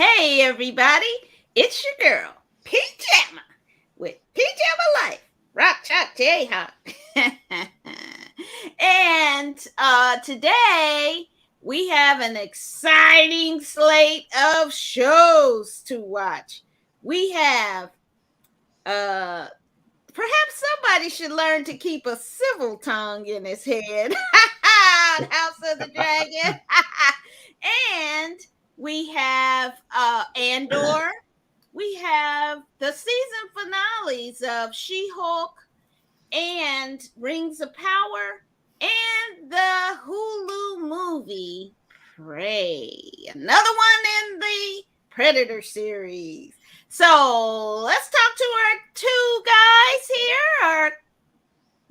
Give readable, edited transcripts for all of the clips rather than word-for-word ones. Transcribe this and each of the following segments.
Hey everybody, it's your girl, Pjamma, with Pjammalyfe, Rock Chalk Jayhawk. And today we have an exciting slate of shows to watch. We have perhaps somebody should learn to keep a civil tongue in his head. House of the Dragon. And we have Andor. We have the season finales of She-Hulk and Rings of Power and the Hulu movie Prey. Another one in the Predator series. So let's talk to our two guys here, our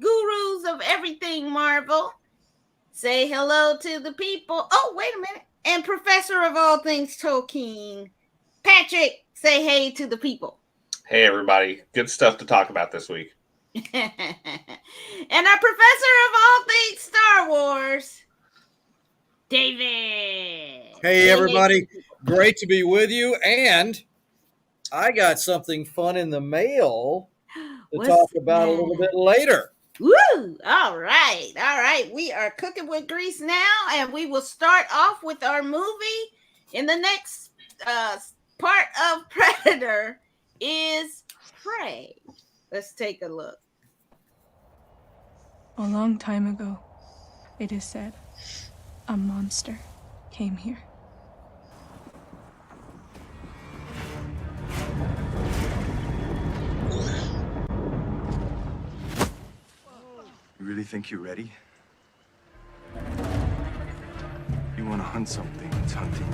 gurus of everything Marvel. Say hello to the people. Oh, wait a minute. And professor of all things Tolkien, Patrick, say hey to the people. Hey, everybody. Good stuff to talk about this week. And our professor of all things Star Wars, David. Hey, everybody. Great to be with you. And I got something fun in the mail to talk about a little bit later. Woo! All right. All right. We are cooking with grease now, and we will start off with our movie in the next part of Predator is Prey. Let's take a look. A long time ago, it is said, a monster came here. You really think you're ready? You want to hunt something, it's hunting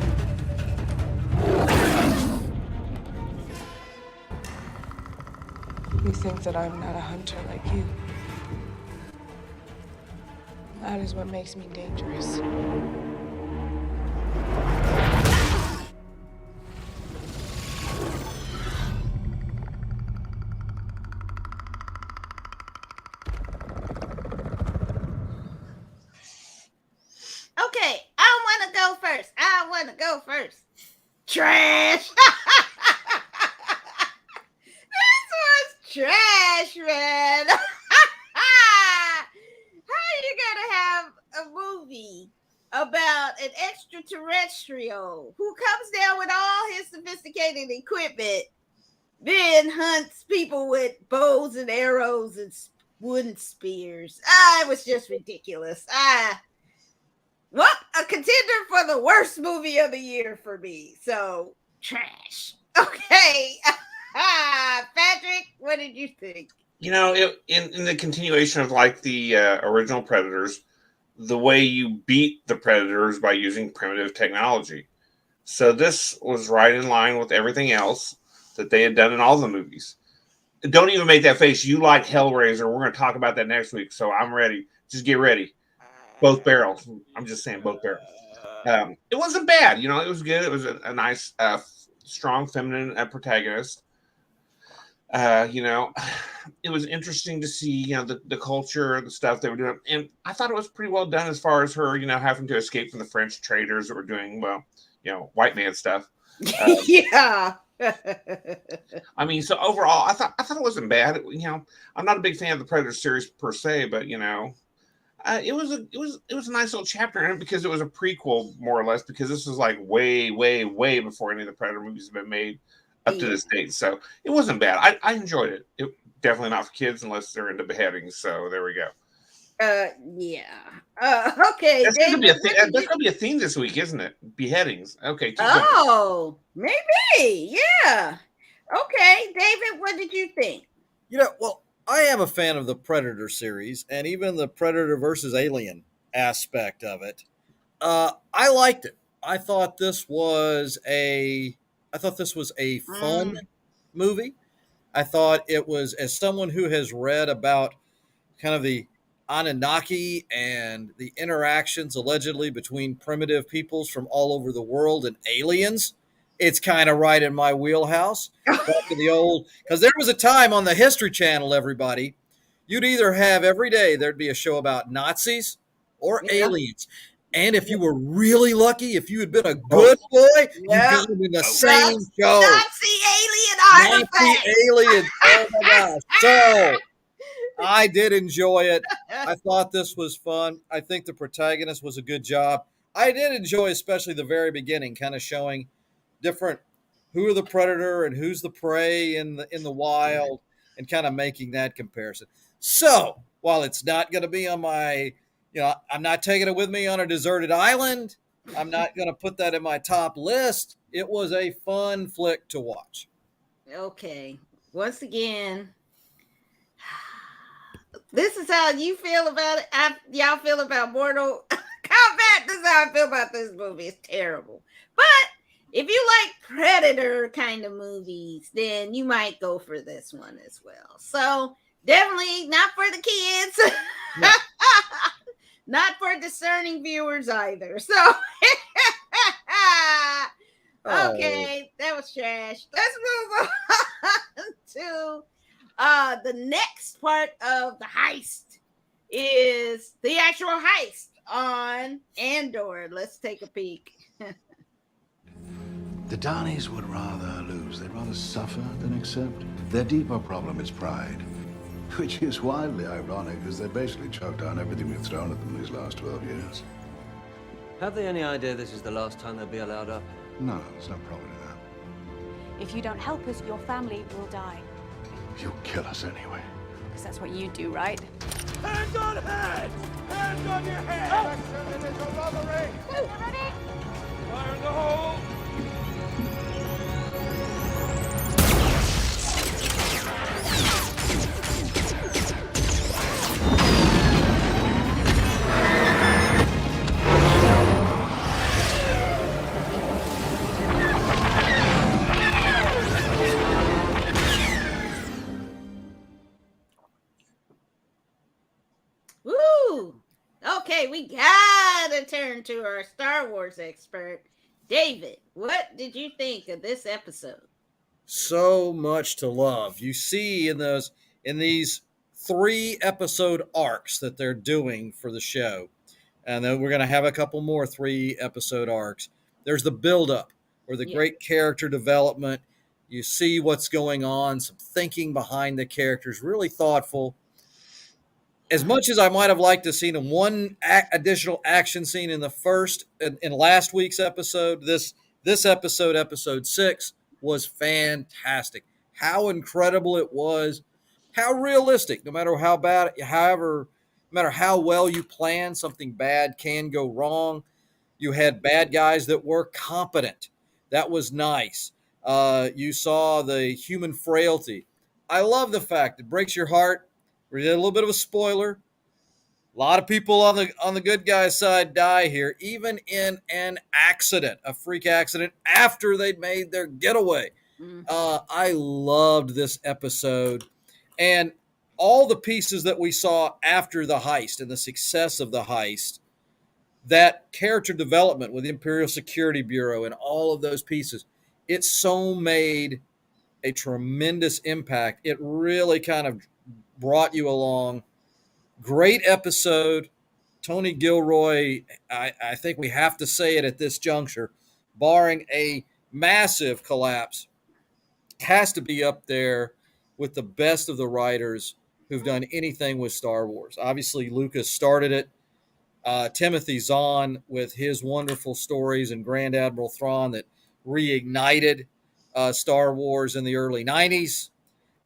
You think that I'm not a hunter like you. That is what makes me dangerous. Okay, I want to go first. Trash. This was trash, man. How you gonna have a movie about an extraterrestrial who comes down with all his sophisticated equipment, then hunts people with bows and arrows and wooden spears? It was just ridiculous. Well, a contender for the worst movie of the year for me. So, trash. Okay. Patrick, what did you think? You know, in the continuation of like the original Predators, the way you beat the Predators by using primitive technology. So this was right in line with everything else that they had done in all the movies. Don't even make that face. You like Hellraiser. We're going to talk about that next week. So I'm ready. Just get ready. Both barrels. I'm just saying both barrels. It wasn't bad. You know, it was good. It was a nice, strong feminine protagonist. You know, it was interesting to see, you know, the culture, the stuff they were doing. And I thought it was pretty well done as far as her, you know, having to escape from the French traders that were doing, well, you know, white man stuff. Yeah. I mean, so overall, I thought it wasn't bad. You know, I'm not a big fan of the Predator series per se, but you know, it was a nice little chapter in it because it was a prequel, more or less, because this was like way before any of the Predator movies have been made up to this date. So it wasn't bad. I enjoyed it. It definitely not for kids unless they're into beheadings. So there we go. Yeah. Okay. That's gonna be a thing. That's gonna be a theme this week, isn't it? Beheadings. Okay. Oh, maybe. Yeah. Okay, David, what did you think? You know, well, I am a fan of the Predator series and even the Predator versus Alien aspect of it. I liked it. I thought this was a fun movie. I thought it was, as someone who has read about kind of the Anunnaki and the interactions allegedly between primitive peoples from all over the world and aliens, it's kind of right in my wheelhouse. Back to the old, because there was a time on the History Channel, everybody, you'd either have every day there'd be a show about Nazis or aliens. And if you were really lucky, if you had been a Oh, good boy, you Yep. got him in the Oh. same show. Nazi alien Nazi artifact. aliens. Oh my gosh. So I did enjoy it. I thought this was fun. I think the protagonist was a good job. I did enjoy especially the very beginning, kind of showing different who are the predator and who's the prey in the wild, and kind of making that comparison. So while it's not going to be on my, I'm not taking it with me on a deserted island. I'm not going to put that in my top list. It was a fun flick to watch. Okay. Once again, this is how you feel about it. Y'all feel about Mortal Kombat. This is how I feel about this movie. It's terrible. But if you like Predator kind of movies, then you might go for this one as well. So definitely not for the kids. No. Not for discerning viewers either. So okay, that was trash. Let's move on to the next part of the heist is the actual heist on Andor. Let's take a peek. The Donnies would rather lose. They'd rather suffer than accept. Their deeper problem is pride, which is wildly ironic, because they basically choked down everything we've thrown at them these last 12 years. Have they any idea this is the last time they'll be allowed up? No, there's no problem in that. If you don't help us, your family will die. You'll kill us anyway. Because that's what you do, right? Hands on heads! Hands on your head! Ready? Fire in the hole! Woo! Okay, we gotta turn to our Star Wars expert, David. What did you think of this episode? So much to love. You see in these 3 episode arcs that they're doing for the show, and then we're going to have a couple more 3 episode arcs. There's the buildup or the great character development. You see what's going on, some thinking behind the characters, really thoughtful. As much as I might have liked to have seen one additional action scene in last week's episode, this episode, episode 6, was fantastic. How incredible it was, how realistic. No matter how bad, no matter how well you plan, something bad can go wrong. You had bad guys that were competent. That was nice. You saw the human frailty. I love the fact it breaks your heart. We did a little bit of a spoiler. A lot of people on the good guy's side die here, even in an accident, a freak accident after they'd made their getaway. I loved this episode, and all the pieces that we saw after the heist and the success of the heist, that character development with the Imperial Security Bureau and all of those pieces, it so made a tremendous impact. It really kind of brought you along. Great episode. Tony Gilroy, I think we have to say it at this juncture, barring a massive collapse, has to be up there with the best of the writers who've done anything with Star Wars. Obviously, Lucas started it. Timothy Zahn with his wonderful stories and Grand Admiral Thrawn that reignited Star Wars in the early 90s.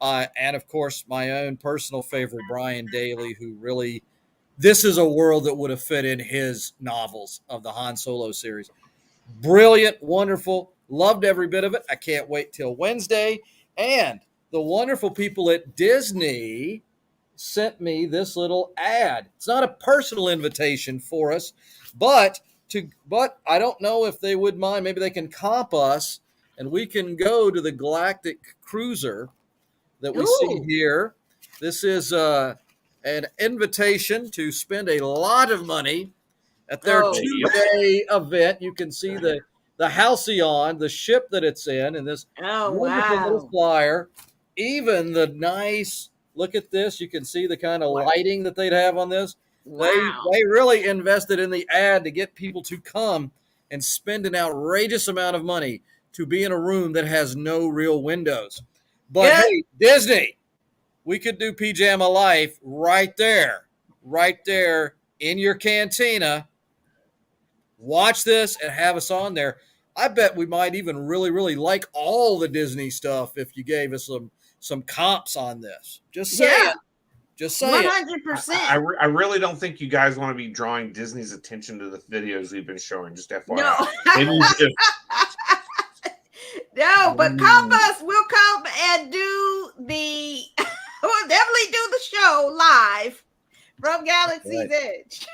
And, of course, my own personal favorite, Brian Daley, who really, this is a world that would have fit in his novels of the Han Solo series. Brilliant, wonderful, loved every bit of it. I can't wait till Wednesday. And the wonderful people at Disney sent me this little ad. It's not a personal invitation for us, but I don't know if they would mind. Maybe they can comp us, and we can go to the Galactic Cruiser that we see here. This is an invitation to spend a lot of money at their 2-day event. You can see the Halcyon, the ship that it's in, and this wonderful little flyer. Even the nice, look at this, you can see the kind of lighting that they'd have on this. Wow. They really invested in the ad to get people to come and spend an outrageous amount of money to be in a room that has no real windows. But Good. hey, Disney, we could do Pjammalyfe right there in your cantina. Watch this and have us on there. I bet we might even really, really like all the Disney stuff if you gave us some comps on this. Just saying. Yeah. Just saying. 100%. I really don't think you guys want to be drawing Disney's attention to the videos we've been showing. Just FYI. No. Maybe we should- No, but come us. We'll come and do the. We'll definitely do the show live from Galaxy's Edge.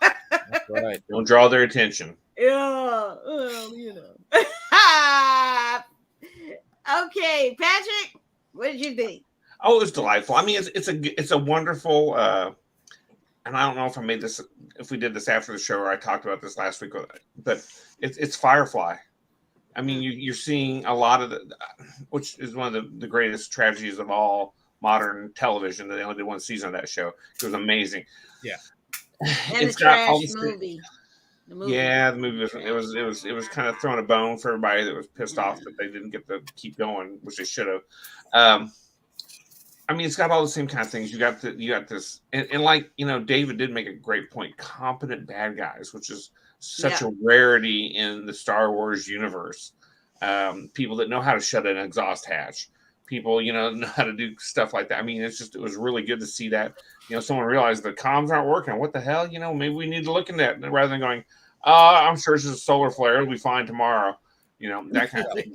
That's right. Don't draw their attention. Yeah, well, you know. Okay, Patrick, what did you think? Oh, it was delightful. I mean, it's a wonderful. And I don't know if we did this after the show or I talked about this last week, but it's Firefly. I mean, you're seeing a lot of which is one of the greatest tragedies of all modern television. They only did one season of that show. It was amazing. Yeah, and it's the got trash all this, movie. The movie. Yeah, the movie was kind of throwing a bone for everybody that was pissed off that they didn't get to keep going, which they should have. I mean, it's got all the same kind of things. You got this, and like David did make a great point. Competent bad guys, which is such a rarity in the Star Wars universe. People that know how to shut an exhaust hatch. People, know how to do stuff like that. I mean, it was really good to see that. Someone realized the comms aren't working. What the hell? Maybe we need to look into that rather than going, I'm sure it's just a solar flare. It'll be fine tomorrow. That kind of thing.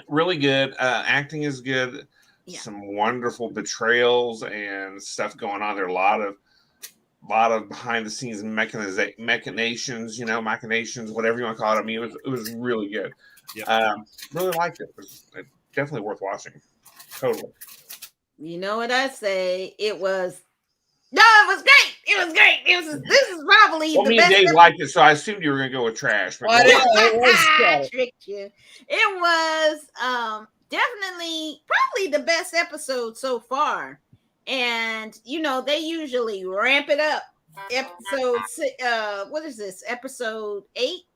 Really good. Acting is good. Yeah. Some wonderful betrayals and stuff going on there. A lot of behind the scenes machinations, whatever you want to call it. I mean, it was really good. Yeah. Really liked it. It was definitely worth watching. Totally. You know what I say? It was great. It was great. This is probably the me best. And Dave liked it, so I assumed you were going to go with trash. But I tricked you. It was definitely probably the best episode so far. And they usually ramp it up. What is this? Episode 8?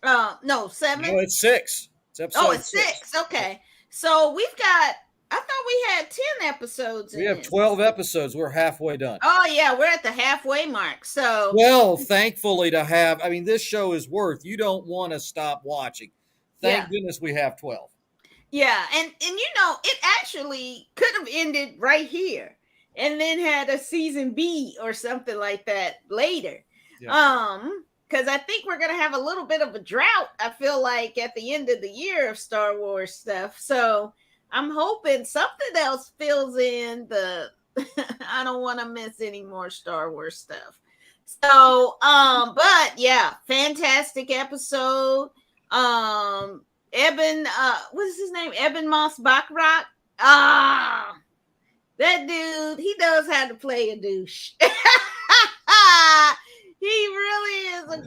No, 7. No, it's 6. It's 6. Okay. So we've got, I thought we had 10 episodes. We have 12 episodes. We're halfway done. Oh yeah, we're at the halfway mark. So thankfully this show is worth. You don't want to stop watching. Thank goodness we have 12. Yeah, and it actually could have ended right here and then had a season B or something like that later. Yeah. Because I think we're gonna have a little bit of a drought, I feel like, at the end of the year of Star Wars stuff. So I'm hoping something else fills in the I don't want to miss any more Star Wars stuff. So but yeah, fantastic episode. Eben, what is his name? Eben Moss Baccarat. That dude, he knows how to play a douche. He really is a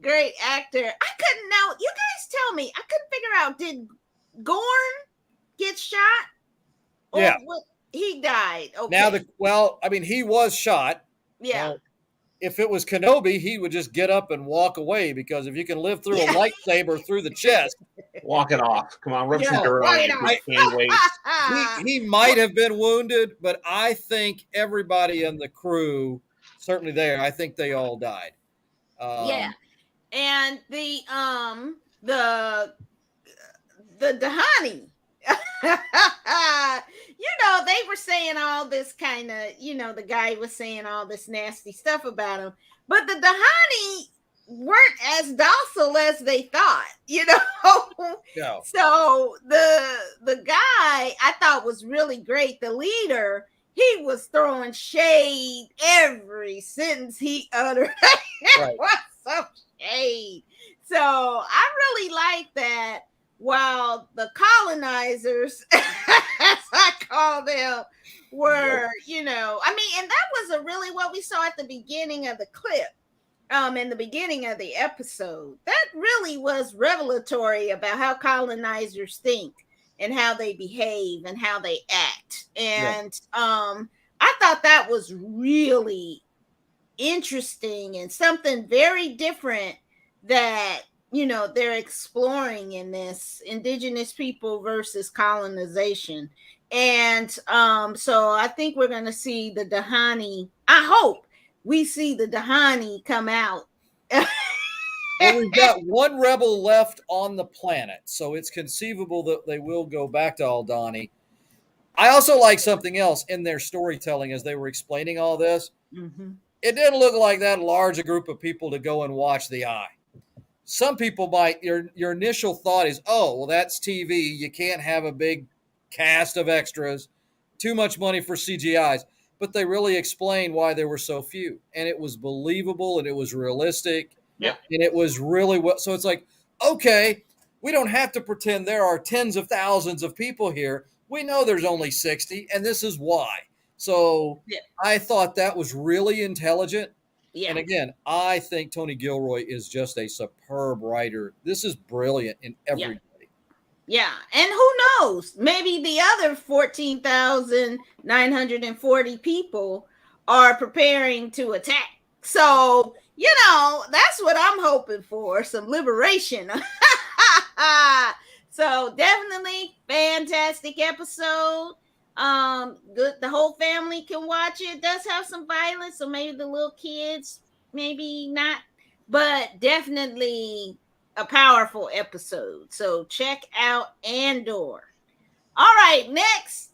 great actor. I couldn't know. You guys tell me. I couldn't figure out, did Gorn get shot? Or he died. Okay. Now he was shot. Yeah. If it was Kenobi, he would just get up and walk away, because if you can live through a lightsaber through the chest, walk it off. Come on, rub some dirt on it. He might have been wounded, but I think everybody in the crew, certainly there, I think they all died. And the Dahani. They were saying all this kind of, the guy was saying all this nasty stuff about him, but the Dahani weren't as docile as they thought, No. So the guy I thought was really great. The leader, he was throwing shade every sentence he uttered. Right. Was some shade. So I really like that. While the colonizers, as I call them, were, and that was really what we saw at the beginning of the clip, in the beginning of the episode. That really was revelatory about how colonizers think and how they behave and how they act. And I thought that was really interesting and something very different that they're exploring in this indigenous people versus colonization. And so I think we're going to see the Dahani. I hope we see the Dahani come out. Well, we've got one rebel left on the planet, so it's conceivable that they will go back to Aldhani. I also like something else in their storytelling as they were explaining all this. Mm-hmm. It didn't look like that large a group of people to go and watch The Eye. Some people might, your initial thought is, oh, well, that's TV. You can't have a big cast of extras, too much money for CGIs. But they really explained why there were so few. And it was believable and it was realistic. Yep. And it was really well. So it's like, okay, we don't have to pretend there are tens of thousands of people here. We know there's only 60, and this is why. So Yeah. I thought that was really intelligent. Yeah. And again, I think Tony Gilroy is just a superb writer. This is brilliant in every way. Yeah. And who knows? Maybe the other 14,940 people are preparing to attack. So, that's what I'm hoping for, some liberation. So definitely fantastic episode. Good. The whole family can watch it. It does have some violence, so maybe the little kids, maybe not, but definitely a powerful episode. So check out Andor. All right, next,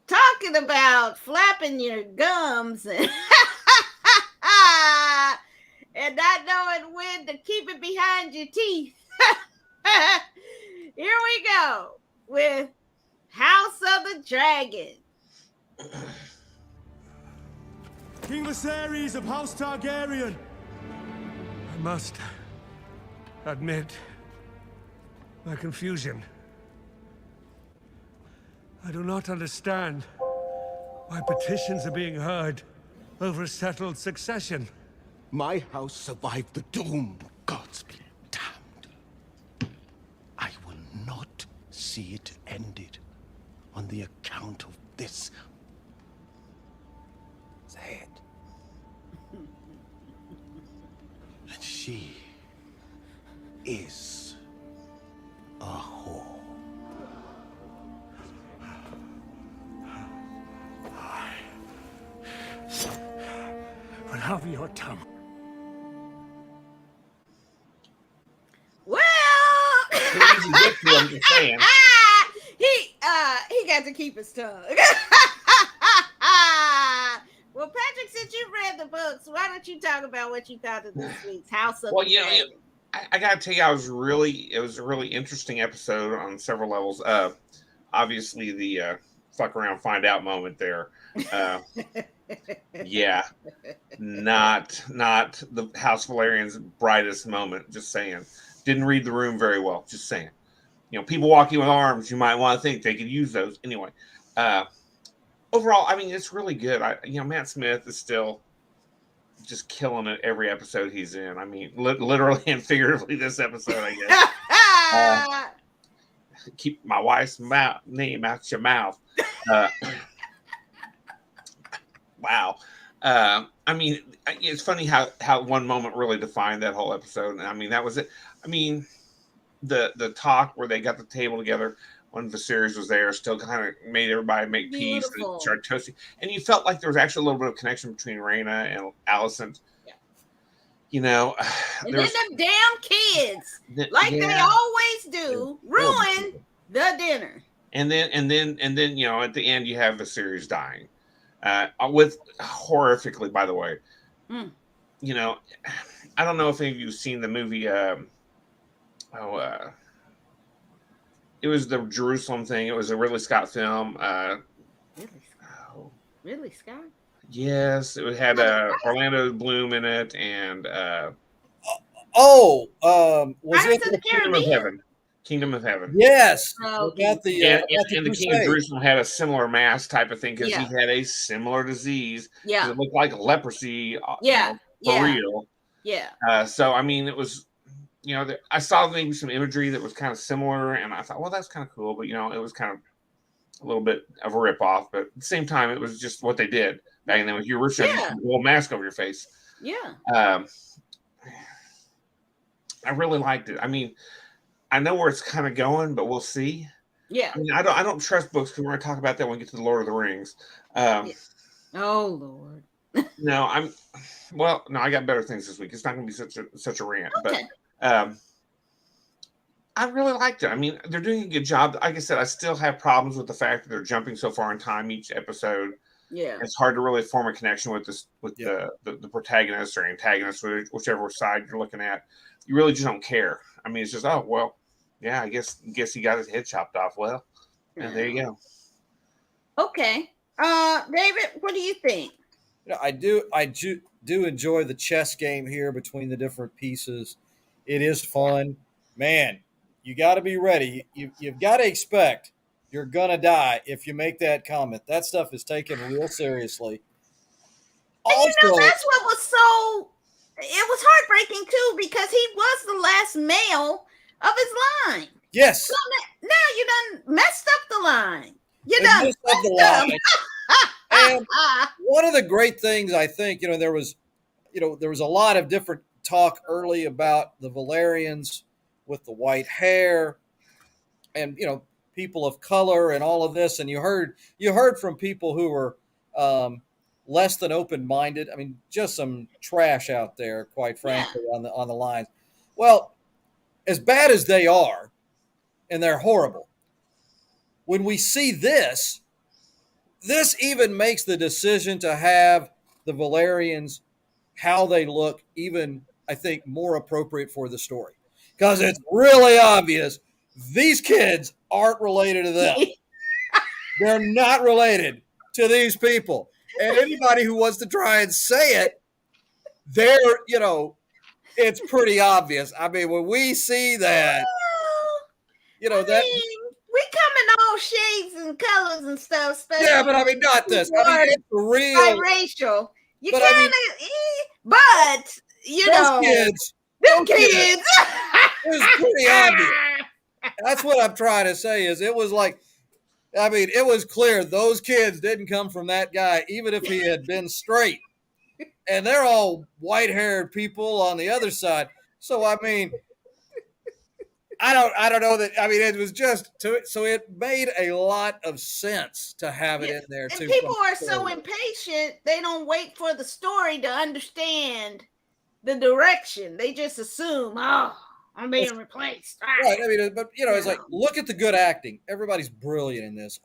talking about flapping your gums and and not knowing when to keep it behind your teeth. Here we go with House of the Dragon. King Viserys of House Targaryen. I must admit my confusion. I do not understand why petitions are being heard over a settled succession. My house survived the doom. Gods be damned. I will not see it ended on the account of this. Say it. And she is a whore. I will have your tongue. Well, Easy get to, I'm just saying. he got to keep his tongue. Well, Patrick, since you read the books, why don't you talk about what you thought of this week's House of the Dragon? I gotta tell you, it was a really interesting episode on several levels. Obviously the fuck around, find out moment there. Yeah, not the House Valerian's brightest moment. Just saying, didn't read the room very well. Just saying, people walking with arms, you might want to think they could use those anyway. Overall, I mean, it's really good. Matt Smith is still just killing it every episode he's in. I mean, literally and figuratively this episode, I guess. Keep my wife's name out your mouth. Wow. I mean, it's funny how one moment really defined that whole episode. And I mean, that was it. I mean, the talk where they got the table together when Viserys was there still kind of made everybody make peace and start toasting. And you felt like there was actually a little bit of connection between Rhaena and Alicent. Yeah. And then them damn kids, they always do, ruin the dinner. And then, at the end you have Viserys dying. With horrifically, by the way. I don't know if any of you have seen the movie. It was the Jerusalem thing. It was a Ridley Scott film. Ridley Scott? Yes, it had Orlando Bloom in it, and was Pirates it of the Kingdom of Heaven? Kingdom of Heaven. Yes. Oh, And the King of Jerusalem had a similar mask type of thing because he had a similar disease. Yeah. It looked like leprosy. Yeah. For real. Yeah. So, I mean, it was, I saw maybe some imagery that was kind of similar, and I thought, well, that's kind of cool. But, it was kind of a little bit of a ripoff. But at the same time, it was just what they did. Back then, with your original, you Yeah. put a whole mask over your face. Yeah. I really liked it. I mean, I know where it's kind of going, but we'll see. Yeah. I mean, I don't trust books because we're going to talk about that when we get to the Lord of the Rings. Yeah. Oh Lord. No, no, I got better things this week. It's not going to be such a rant, Okay. but I really liked it. I mean, they're doing a good job. Like I said, I still have problems with the fact that they're jumping so far in time each episode. Yeah. It's hard to really form a connection with Yeah. the protagonist or antagonist, whichever side you're looking at. You really just don't care. I mean, it's just, oh well, yeah, I guess he got his head chopped off. Well, and there you go. Okay. David, what do you think? You know, I do enjoy the chess game here between the different pieces. It is fun, man. You got to be ready. You've got to expect you're gonna die if you make that comment. That stuff is taken real seriously. And Also, that's what was so. It was heartbreaking too because he was the last male of his line. yes, So now you done messed up the line. You they done messed up the messed line. up. And one of the great things I think, there was a lot of different talk early about the Valerians with the white hair and people of color and all of this, and you heard from people who were less than open-minded. I mean, just some trash out there, quite frankly, on the lines. Well, as bad as they are, and they're horrible, when we see this even makes the decision to have the Valerians, how they look, even, I think, more appropriate for the story. Because it's really obvious these kids aren't related to them. They're not related to these people. And anybody who wants to try and say it, it's pretty obvious. I mean, when we see that, we come in all shades and colors and stuff. Especially yeah, but I mean, not this. I mean, it's real. Biracial. You But kind I of, mean, but those kids. kids. It was pretty obvious. That's what I'm trying to say. Is it was like, I mean, it was clear those kids didn't come from that guy, even if he had been straight. And they're all white-haired people on the other side. So I mean, I don't know that. I mean, it was just so it made a lot of sense to have it in there too. And people are so impatient; they don't wait for the story to understand the direction. They just assume, oh, I'm being replaced. Right. I mean, but it's like, look at the good acting. Everybody's brilliant in this.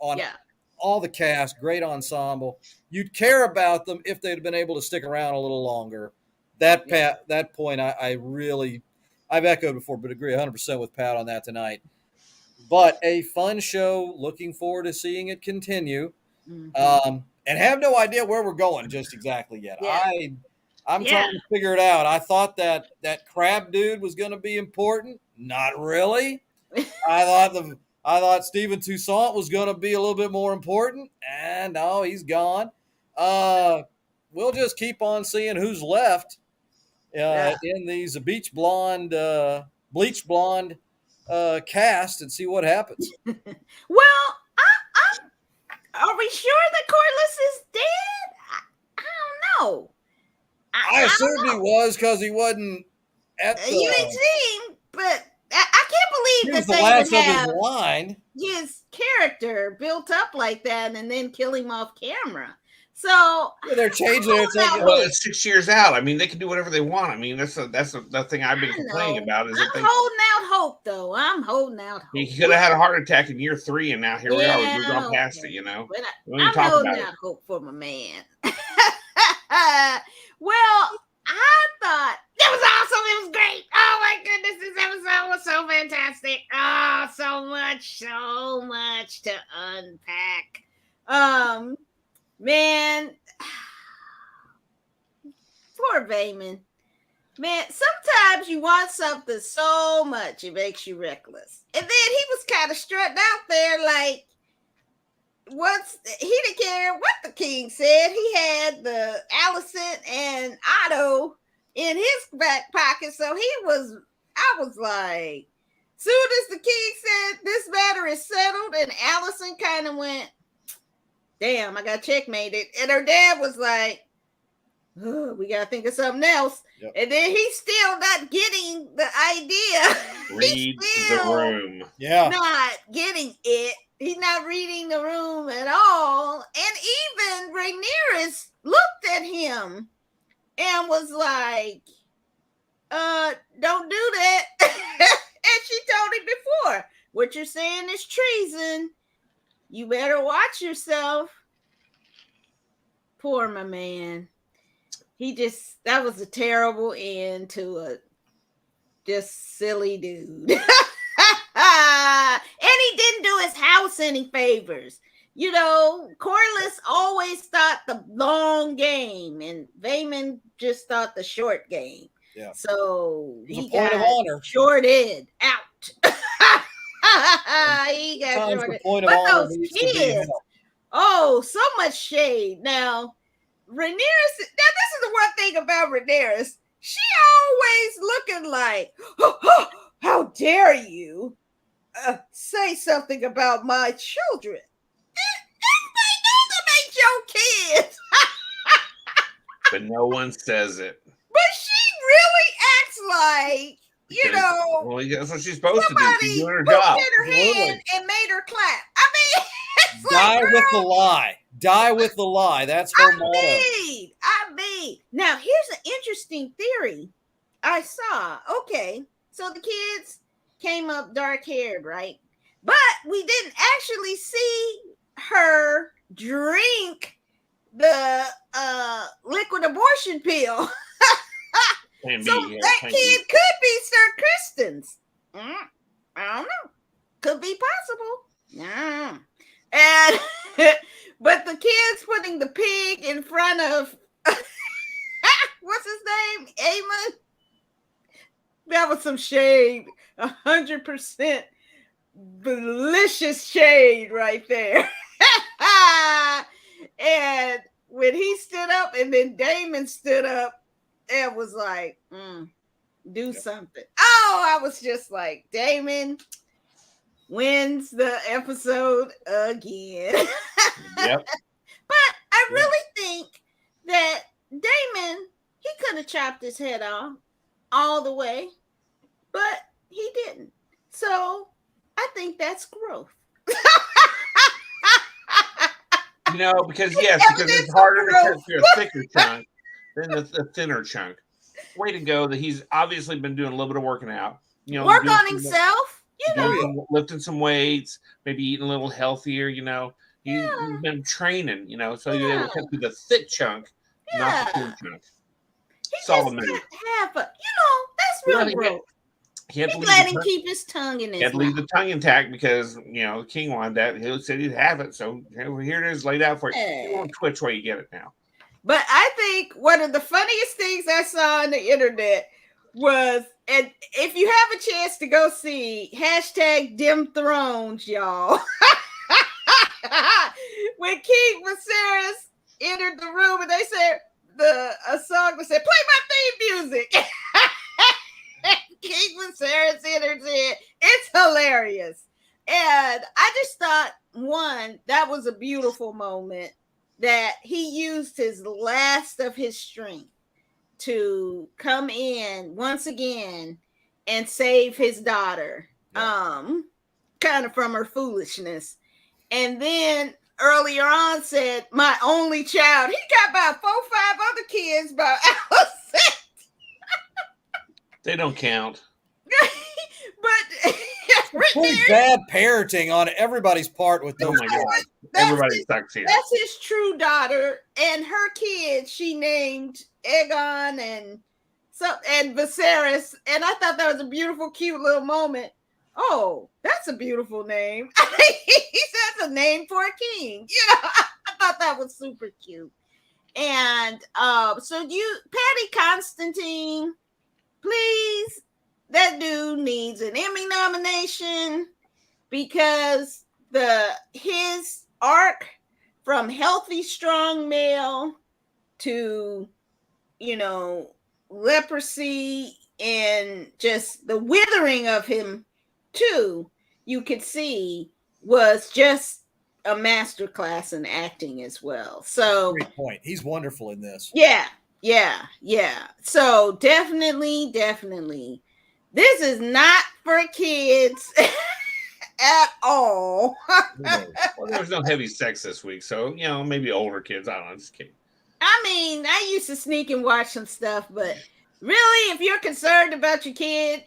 All the cast, great ensemble. You'd care about them if they'd been able to stick around a little longer. That point, I've echoed before, but agree 100% with Pat on that tonight. But a fun show. Looking forward to seeing it continue. And have no idea where we're going just exactly yet. Yeah. I'm trying to figure it out. I thought that crab dude was going to be important. Not really. I thought Stephen Toussaint was going to be a little bit more important, and no, he's gone. We'll just keep on seeing who's left in these bleach blonde cast and see what happens. Well, are we sure that Corliss is dead? I don't know. I assumed he was because he wasn't at the. You ain't seen, but I can't believe that the they last would of have his line. his character built up like that and then kill him off camera. So they're changing it. It's 6 years out. I mean, they can do whatever they want. I mean, that's the thing I've been complaining about. Is I'm holding out hope, though. I'm holding out hope. He could have had a heart attack in year 3, and now here we are. We've gone past it. I'm holding out hope for my man. Well, I thought it was awesome. It was great. Oh my goodness, this episode was so fantastic. Oh, so much to unpack. Man, poor Vayman. Man, sometimes you want something so much it makes you reckless. And then he was kind of strutting out there like, he didn't care what the king said. He had the Alicent and Otto in his back pocket. So I was like, soon as the king said this matter is settled, and Alicent kind of went, damn, I got checkmated. And her dad was like, oh, we got to think of something else. Yep. And then he's still not getting the idea. Read the room. Yeah. Not getting it. He's not reading the room at all. And even Rhaenyra looked at him and was like, don't do that. And she told him before, what you're saying is treason. You better watch yourself. Poor my man. That was a terrible end to a just silly dude. And he didn't do his house any favors. You know, Corlys always thought the long game, and Vaemond just thought the short game. Yeah. So he got shorted out. He got shorted. But those kids, so much shade. Now, Rhaenyra, now this is the one thing about Rhaenyra. She always looking like, how dare you say something about my children? They know them ain't your kids. But no one says it. But she really acts like, well, that's what she's supposed to do. She's doing her job. Her hand and made her clap. I mean, it's die with the lie. Die with the lie. That's her motto. I mean, now here's an interesting theory I saw. Okay, so the kids came up dark-haired, right? But we didn't actually see her drink the liquid abortion pill. That kid could be Sir Kristen's. I don't know. Could be possible. And but the kids putting the pig in front of what's his name? Aemon. That was some shade. 100% delicious shade right there. And when he stood up and then Daemon stood up, it was like, do something. Oh, I was just like, Daemon wins the episode again. Yep. But I really think that Daemon, he could have chopped his head off all the way, but he didn't. So I think that's growth. Because it's harder to cut through a thicker chunk than the thinner chunk. Way to go that he's obviously been doing a little bit of working out. Work on himself. Lifting some weights, maybe eating a little healthier. He's been training. So he's able to cut through the thick chunk, not the thin chunk. Solid move. That's real growth. He let him keep his tongue in his mouth. He had to leave the tongue intact because, the king wanted that. He said he'd have it. So here it is laid out for you. You won't twitch while you get it now. But I think one of the funniest things I saw on the internet was, and if you have a chance to go see #Dim Thrones, y'all. When King Viserys entered the room and they said a song that said, play my theme music. King Viserys enters in. It's hilarious. And I just thought, one, that was a beautiful moment that he used his last of his strength to come in once again and save his daughter, kind of from her foolishness. And then earlier on said, my only child. He got about 4 or 5 other kids by Alicent. They don't count. But pretty bad parenting on everybody's part with those. Oh my God. Everybody sucks here. That's his true daughter, and her kids she named Aegon and Viserys, and I thought that was a beautiful, cute little moment. Oh, that's a beautiful name. He says a name for a king. I thought that was super cute. And so Patty Constantine, please, that dude needs an Emmy nomination because his arc from healthy, strong male to, leprosy and just the withering of him too, you could see was just a master class in acting as well. So Great point. He's wonderful in this. Yeah. So definitely, this is not for kids at all. Well, there was no heavy sex this week, so maybe older kids. I don't know. I'm just kidding. I mean, I used to sneak and watch some stuff, but really, if you're concerned about your kid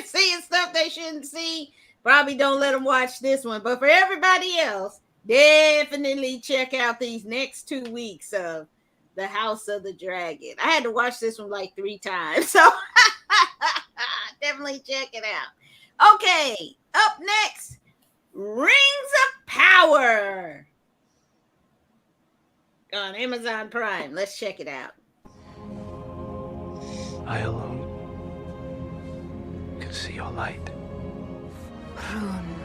seeing stuff they shouldn't see, probably don't let them watch this one. But for everybody else, definitely check out these next 2 weeks of The House of the Dragon. I had to watch this one like 3 times, so definitely check it out. Okay, up next, Rings of Power on Amazon Prime. Let's check it out. I alone can see your light. Rune.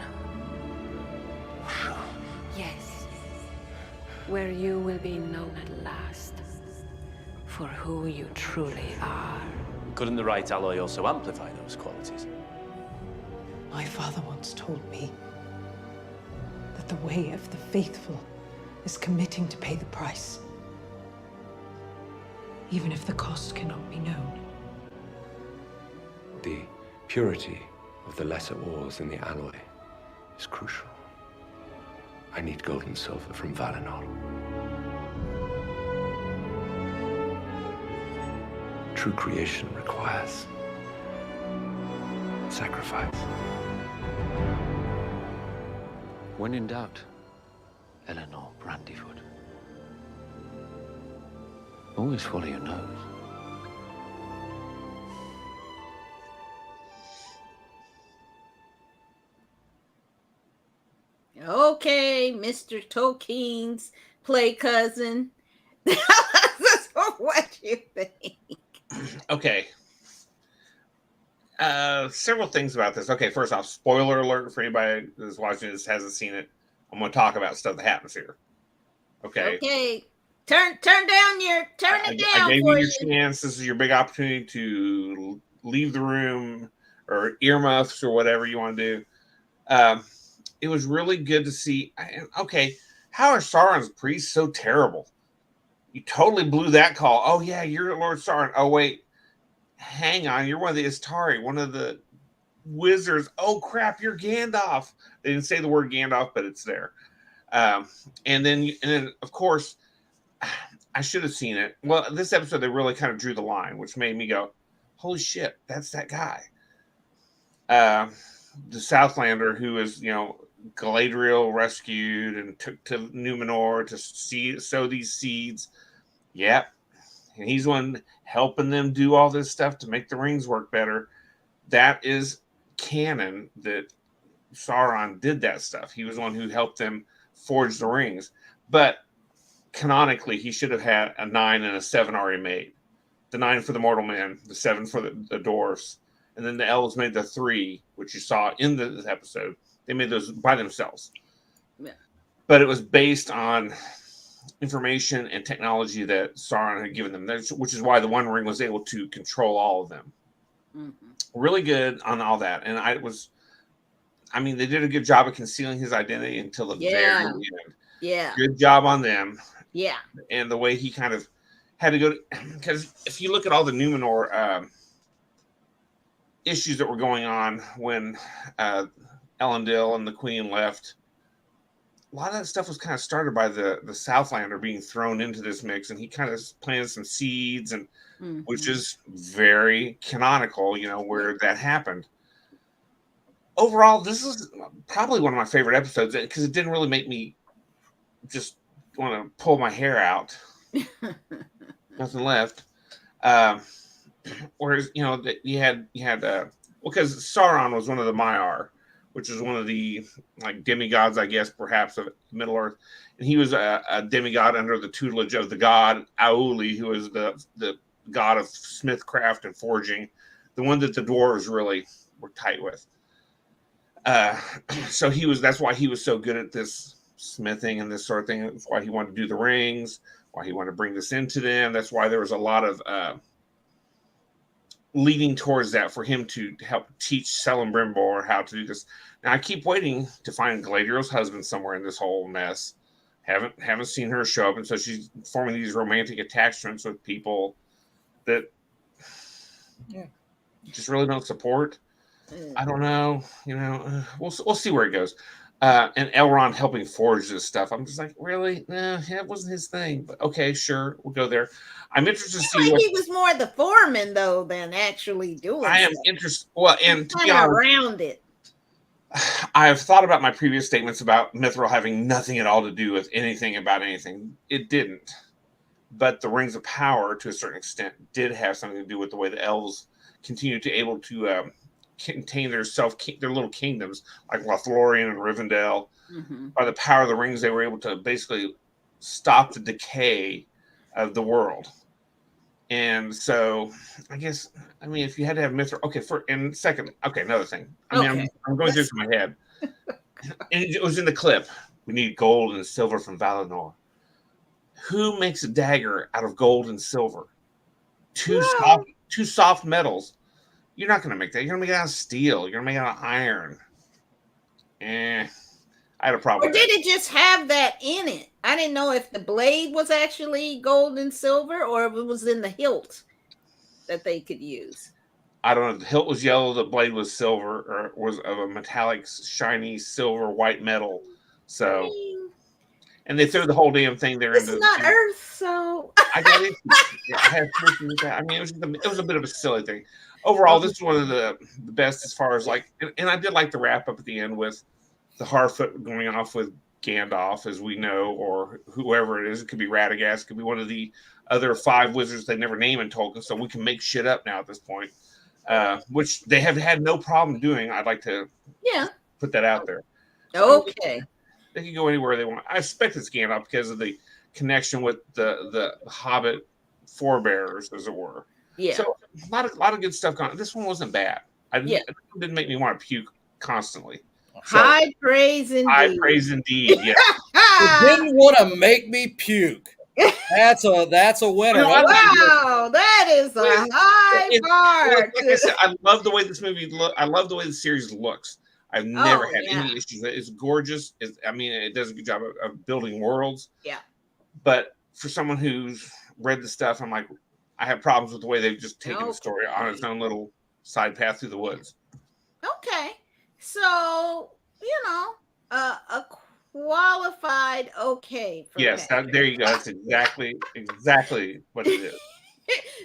Yes. Where you will be known at last for who you truly are. Couldn't the right alloy also amplify those qualities? My father once told me that the way of the faithful is committing to pay the price, even if the cost cannot be known. The purity of the lesser ores in the alloy is crucial. I need gold and silver from Valinor. True creation requires sacrifice. When in doubt, Eleanor Brandyfoot. Always follow your nose. Okay, Mr. Tolkien's play cousin. What you think? Okay. Several things about this. Okay, first off, spoiler alert for anybody who's watching this hasn't seen it. I'm going to talk about stuff that happens here. Okay. Okay. Turn it down I gave you your chance. This is your big opportunity to leave the room or earmuffs or whatever you want to do. It was really good to see. Okay, how are Sauron's priests so terrible? You totally blew that call. Oh yeah, you're Lord Sauron. Oh wait, hang on, you're one of the Istari, one of the wizards. Oh crap, you're Gandalf. They didn't say the word Gandalf, but it's there. And then of course, I should have seen it. Well, this episode they really kind of drew the line, which made me go, "Holy shit, that's that guy." The Southlander who is, Galadriel rescued and took to Numenor to sow these seeds. Yep. And he's the one helping them do all this stuff to make the rings work better. That is canon that Sauron did that stuff. He was the one who helped them forge the rings. But canonically, he should have had a 9 and a 7 already made. The 9 for the mortal men, the 7 for the dwarfs. And then the elves made the 3, which you saw in this episode. They made those by themselves. Yeah. But it was based on information and technology that Sauron had given them, which is why the One Ring was able to control all of them. Mm-hmm. Really good on all that. And they did a good job of concealing his identity until the very end. Yeah. Good job on them. Yeah. And the way he kind of had to go, because if you look at all the Numenor issues that were going on when Elendil and the Queen left, a lot of that stuff was kind of started by the Southlander being thrown into this mix, and he kind of planted some seeds, and which is very canonical, where that happened. Overall, this is probably one of my favorite episodes because it didn't really make me just want to pull my hair out. Nothing left. Whereas, you had because Sauron was one of the Maiar, which is one of the demigods, I guess, perhaps of Middle Earth, and he was a demigod under the tutelage of the god Auli, who is the god of smithcraft and forging, the one that the dwarves really were tight with. So that's why he was so good at this smithing and this sort of thing. That's why he wanted to do the rings, why he wanted to bring this into them. That's why there was a lot of leading towards that for him to help teach Celebrimbor how to do this. Now I keep waiting to find Galadriel's husband somewhere in this whole mess. Haven't seen her show up, and so she's forming these romantic attachments with people that just really don't support. I don't know. We'll see where it goes. And Elrond helping forge this stuff. I'm just like, really? Nah, that wasn't his thing. But okay, sure, we'll go there. I'm interested to see. Like he was more the foreman though than actually doing. I am interested. Well, and to be honest, around it. I've thought about my previous statements about Mithril having nothing at all to do with anything about anything. It didn't. But the Rings of Power, to a certain extent, did have something to do with the way the elves continue to able to contain their little kingdoms, like Lothlorien and Rivendell. Mm-hmm. By the power of the rings, they were able to basically stop the decay of the world. And so, I mean, if you had to have Mithril, another thing. I'm going through this in my head. And it was in the clip. We need gold and silver from Valinor. Who makes a dagger out of gold and silver? Two soft metals. You're not going to make that. You're going to make it out of steel. You're going to make it out of iron. I had a problem. Or did it just have that in it? I didn't know if the blade was actually gold and silver or if it was in the hilt that they could use. I don't know. The hilt was yellow. The blade was silver, or was of a metallic, shiny silver white metal. So, and they threw the whole damn thing there. It's not Earth, so I got it. I mean, it was a bit of a silly thing. Overall, this is one of the best as far as and I did like the wrap up at the end with the Harfoot going off with Gandalf, as we know, or whoever it is. It could be Radagast, it could be one of the other 5 wizards they never name in Tolkien, so we can make shit up now at this point, which they have had no problem doing. I'd like to put that out there. Okay. They can go anywhere they want. I expect it's Gandalf because of the connection with the Hobbit forebears, as it were. Yeah. So a lot of good stuff going. This one wasn't bad. It didn't make me want to puke constantly. So, high praise indeed. High praise indeed. Yeah. It didn't want to make me puke. That's a winner. Wow, that is a high bar. Like I said, I love the way this movie I love the way the series looks. I've never had any issues. It's gorgeous. It does a good job of building worlds. Yeah. But for someone who's read the stuff, I'm like, I have problems with the way they've just taken the story on its own little side path through the woods. Okay. So, a qualified okay. Yes, there you go. That's exactly what it is.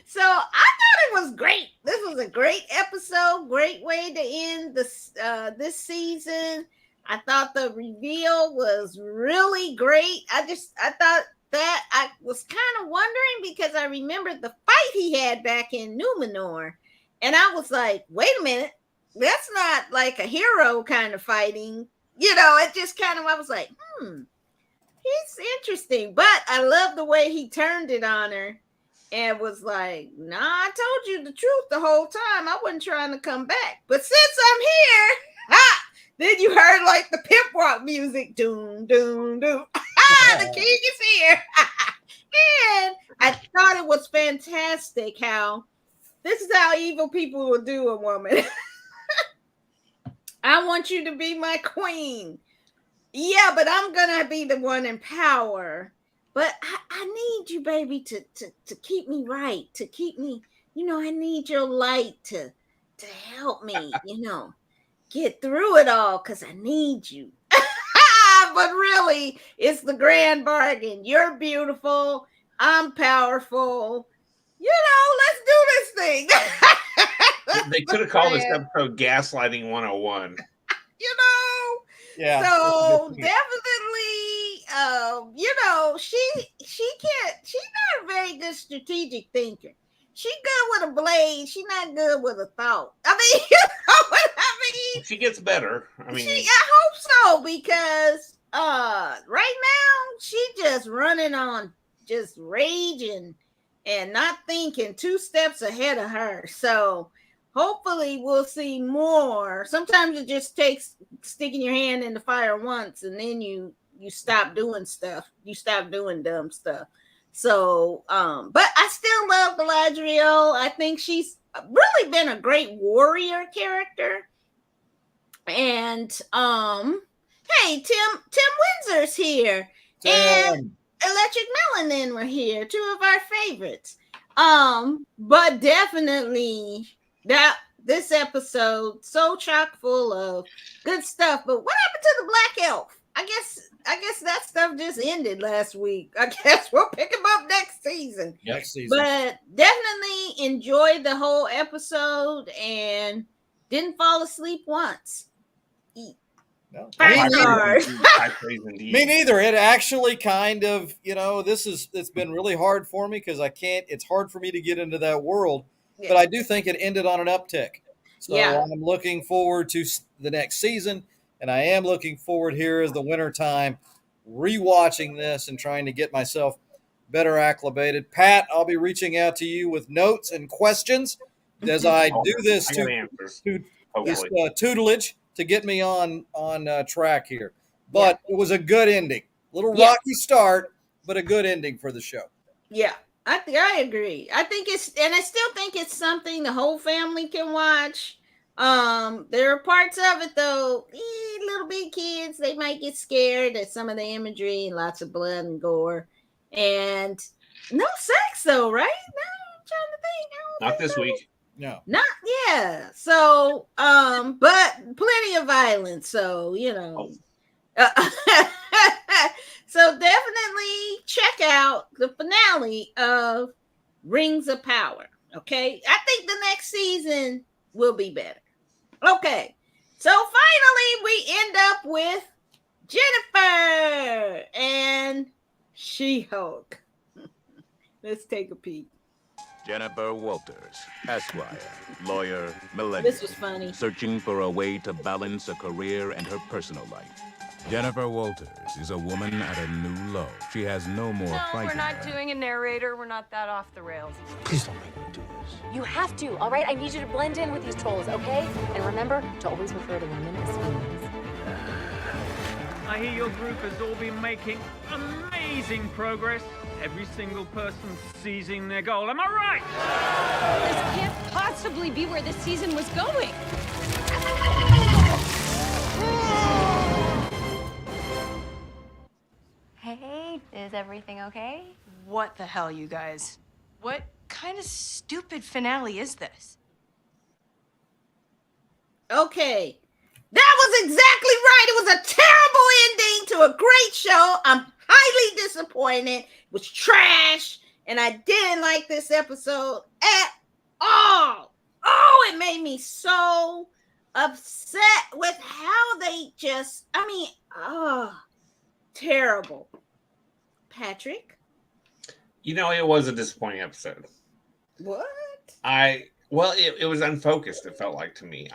So I thought it was great. This was a great episode. Great way to end this season. I thought the reveal was really great. I thought that I was kind of wondering because I remembered the fight he had back in Numenor. And I was like, wait a minute. That's not like a hero kind of fighting. It just kind of, I was like, he's interesting. But I love the way he turned it on her and was like, nah, I told you the truth the whole time. I wasn't trying to come back. But since I'm here, then you heard like the pimp walk music. Doom, doom, doom. The king is here. And I thought it was fantastic how this is how evil people will do a woman. I want you to be my queen. Yeah, but I'm gonna be the one in power. But I need you, baby, to keep me right, to keep me, I need your light to help me, get through it all, because I need you. But really, it's the grand bargain. You're beautiful. I'm powerful. Let's do this thing. They could have called this episode Gaslighting 101. Yeah. So definitely, she's not a very good strategic thinker. She's good with a blade. She's not good with a thought. I mean, you know what I mean? She gets better. I hope so, because right now she just running on just raging and not thinking 2 steps ahead of her. So hopefully we'll see more. Sometimes it just takes sticking your hand in the fire once and then you stop doing stuff. You stop doing dumb stuff. So, but I still love the Galadriel. I think she's really been a great warrior character. And hey, Tim Windsor's here. And Electric Melanin were here, two of our favorites. But definitely this episode so chock full of good stuff. But what happened to the Black Elf? I guess that stuff just ended last week. I guess we'll pick him up next season. Next season. But definitely enjoyed the whole episode and didn't fall asleep once. No. Me neither. It actually kind of, it's been really hard for me because it's hard for me to get into that world, but I do think it ended on an uptick. So I'm looking forward to the next season, and I am looking forward here as the winter time, rewatching this and trying to get myself better acclimated. Pat, I'll be reaching out to you with notes and questions as I do this tutelage to get me on track here. But it was a good ending. A little rocky start, but a good ending for the show. Yeah, I agree. I still think it's something the whole family can watch. There are parts of it though, little big kids, they might get scared at some of the imagery and lots of blood and gore. And no sex though, right? No, I'm trying to think. Not this week. No. Not so but plenty of violence, so so definitely check out the finale of Rings of Power. Okay, I think the next season will be better. Okay, so finally we end up with Jennifer and She-Hulk. Let's take a peek. Jennifer Walters, Esquire, lawyer, millennial. This was funny. Searching for a way to balance a career and her personal life. Jennifer Walters is a woman at a new low. She has no more fight. We're not doing a narrator. We're not that off the rails. Please don't make me do this. You have to, all right? I need you to blend in with these trolls, okay? And remember to always refer to women as females. I hear your group has all been making amazing progress. Every single person seizing their goal. Am I right? This can't possibly be where the season was going. Hey, is everything okay? What the hell, you guys? What kind of stupid finale is this? Okay. That was exactly right. It was a terrible ending to a great show. I'm highly disappointed. It was trash, and I didn't like this episode at all. Oh, it made me so upset with how they terrible. Patrick? It was a disappointing episode. What? It was unfocused, it felt like to me.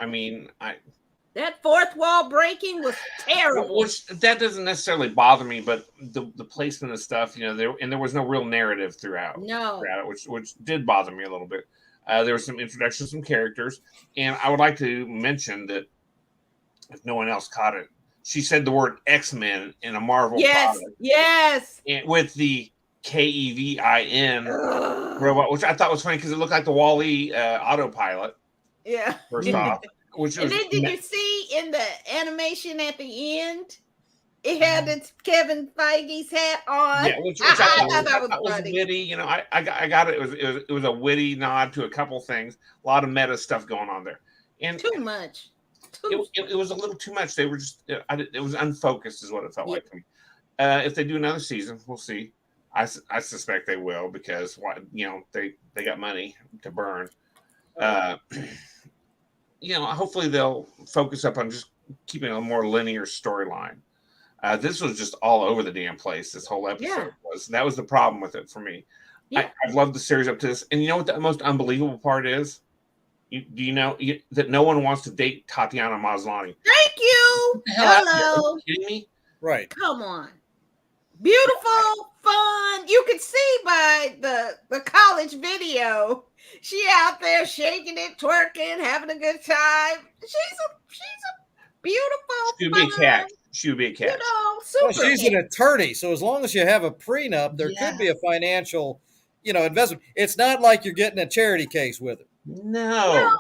That fourth wall breaking was terrible. Which that doesn't necessarily bother me, but the placement of stuff, there was no real narrative throughout. No, which did bother me a little bit. There was some introduction, some characters, and I would like to mention that if no one else caught it, she said the word X-Men in a Marvel product. Yes, and with the Kevin robot, which I thought was funny because it looked like the Wall-E autopilot. Yeah. First off. And then did you see in the animation at the end, it had its Kevin Feige's hat on? Yeah, which I thought was witty. I got it. It was a witty nod to a couple things. A lot of meta stuff going on there. And too much. It was a little too much. They were just. It was unfocused, is what it felt like to me. If they do another season, we'll see. I suspect they will because they got money to burn. Hopefully they'll focus up on just keeping a more linear storyline. This was just all over the damn place. This whole episode was. That was the problem with it for me. Yeah. I've loved the series up to this. And you know what the most unbelievable part is? Do you know that no one wants to date Tatiana Maslany? Thank you. Hello. Are you kidding me? Right. Come on. Beautiful, fun. You could see by the college video. She out there shaking it, twerking, having a good time. She's a beautiful. She would be a cat. She would be a cat. Super. Well, she's an attorney, so as long as you have a prenup, there could be a financial, investment. It's not like you're getting a charity case with it. No.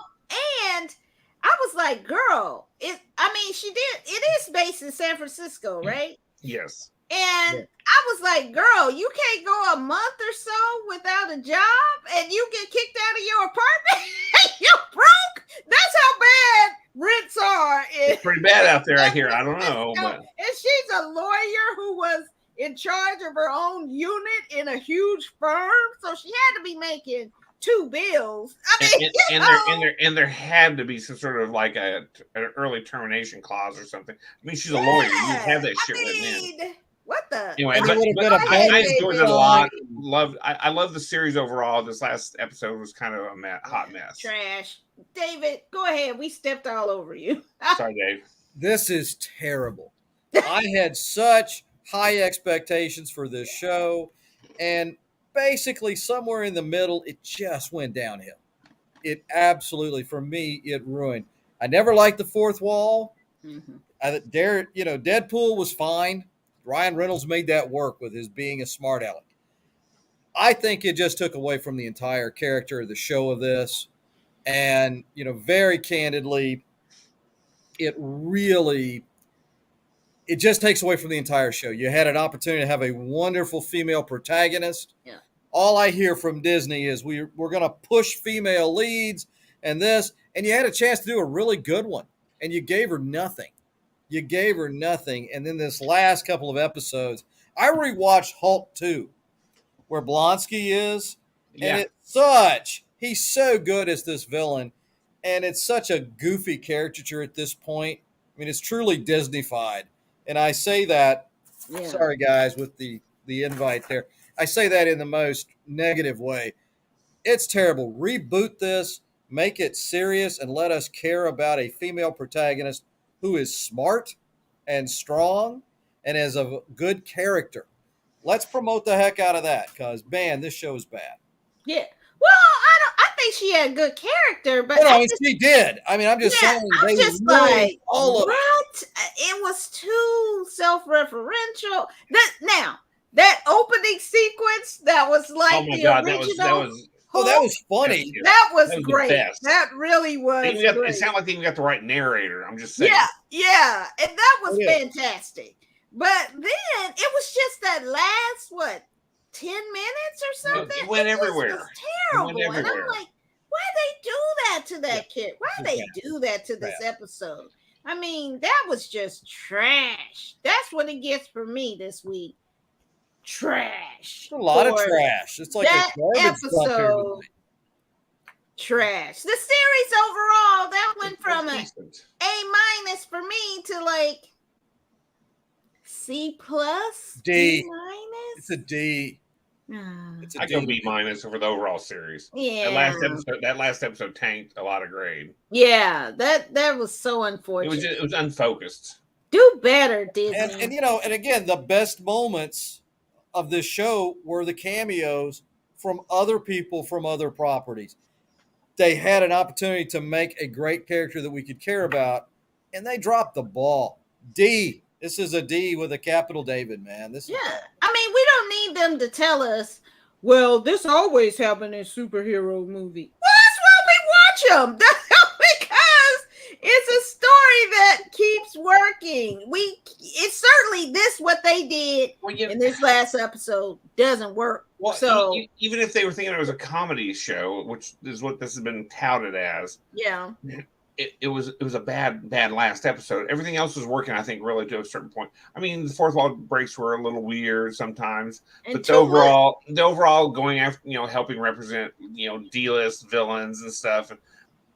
And I was like, girl, it is based in San Francisco, right? Yes. And I was like, girl, you can't go a month or so without a job and you get kicked out of your apartment. You're broke. That's how bad rents are. It's pretty bad out there, I hear. I don't know. But. And she's a lawyer who was in charge of her own unit in a huge firm. So she had to be making 2 bills. There had to be some sort of like an early termination clause or something. I mean, she's a lawyer. You have that shit written in. What the? Anyway, I enjoyed it a lot. I love the series overall. This last episode was kind of a hot mess. Trash. David, go ahead. We stepped all over you. Sorry, Dave. This is terrible. I had such high expectations for this show, and basically somewhere in the middle, it just went downhill. It absolutely, for me, it ruined. I never liked the fourth wall. Mm-hmm. Deadpool was fine. Ryan Reynolds made that work with his being a smart aleck. I think it just took away from the entire character of the show of this. And, very candidly, it just takes away from the entire show. You had an opportunity to have a wonderful female protagonist. Yeah. All I hear from Disney is we're going to push female leads and this, and you had a chance to do a really good one, and you gave her nothing. And then this last couple of episodes, I rewatched Hulk 2, where Blonsky is, and he's so good as this villain, and it's such a goofy caricature at this point. I mean, it's truly Disney-fied, and I say that, sorry guys, with the invite there, I say that in the most negative way. It's terrible. Reboot this, make it serious, and let us care about a female protagonist who is smart and strong and has a good character. Let's promote the heck out of that, because, man, this show is bad. Yeah. Well, I think she had good character, but she did. I mean, I'm just saying. I'm just like, what? It was too self-referential. That opening sequence that was like original. That was funny. That was great. That really was great. It sounded like they even got the right narrator. I'm just saying. Yeah. And that was fantastic. But then it was just that last, 10 minutes or something? It went everywhere. It was terrible. And I'm like, why they do that to that kid? Why they do that to this episode? I mean, that was just trash. That's what it gets for me this week. Trash. A lot of trash. It's like that a garbage episode. Trash. The series overall, that went from an A- for me to like C+, D-. It's a D. I go B- over the overall series. Yeah. That last episode tanked a lot of grade. Yeah, that was so unfortunate. It was unfocused. Do better, Disney. And again, the best moments of this show were the cameos from other people from other properties. They had an opportunity to make a great character that we could care about, and they dropped the ball. D. This is a D with a capital David, man. I mean, we don't need them to tell us, well, this always happened in superhero movie. Well, that's why we watch them. Because it's a story that keeps working. It's certainly what they did in this last episode doesn't work. Well, so even if they were thinking it was a comedy show, which is what this has been touted as, it was a bad last episode. Everything else was working, I think, really to a certain point. I mean, the fourth wall breaks were a little weird sometimes, but the overall going after, helping represent, D-list villains and stuff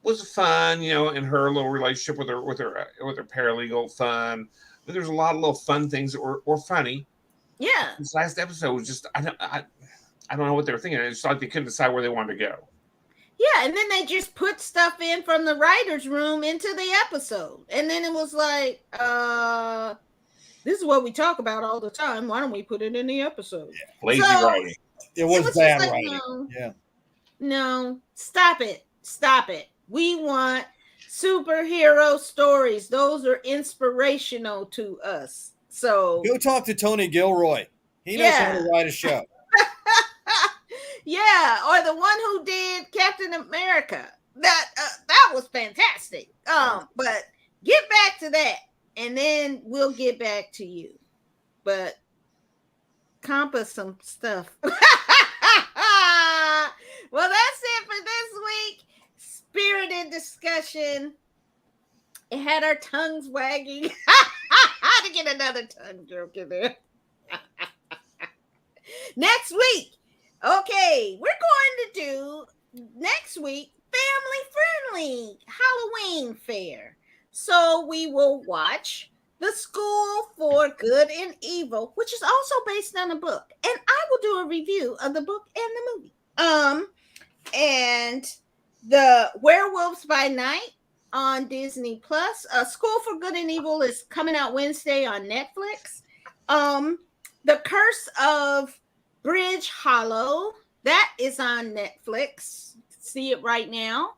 was fun, and her little relationship with her paralegal fun. But there's a lot of little fun things that were funny. Yeah. This last episode was just I don't know what they were thinking. It's like they couldn't decide where they wanted to go. Yeah, and then they just put stuff in from the writer's room into the episode. And then it was like, this is what we talk about all the time. Why don't we put it in the episode? Yeah. Lazy writing. It was bad writing. No, stop it. We want superhero stories. Those are inspirational to us. So go talk to Tony Gilroy. He knows how to write a show. Yeah, or the one who did Captain America. That was fantastic. But get back to that, and then we'll get back to you. But compass some stuff. Well, that's it for this week. Spirited discussion. It had our tongues wagging. How to get another tongue joke in there. Next week. Okay, we're going to do next week family friendly Halloween fair. So we will watch The School for Good and Evil, which is also based on a book. And I will do a review of the book and the movie. And the Werewolves by Night on Disney Plus. School for Good and Evil is coming out Wednesday on Netflix. The Curse of Bridge Hollow, that is on Netflix. See it right now.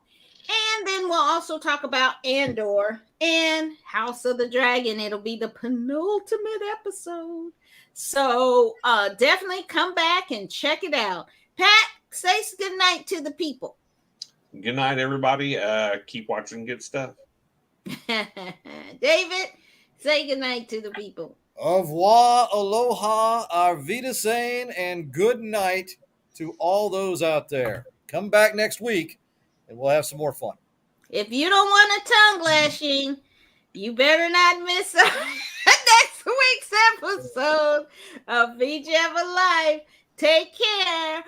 And then we'll also talk about Andor and House of the Dragon. It'll be the penultimate episode. So definitely come back and check it out. Pat, say good night to the people. Good night, everybody. Keep watching good stuff. David, say good night to the people. Au revoir, aloha, arvita sane, and good night to all those out there. Come back next week, and we'll have some more fun. If you don't want a tongue lashing, you better not miss next week's episode of Pjammalyfe. Take care.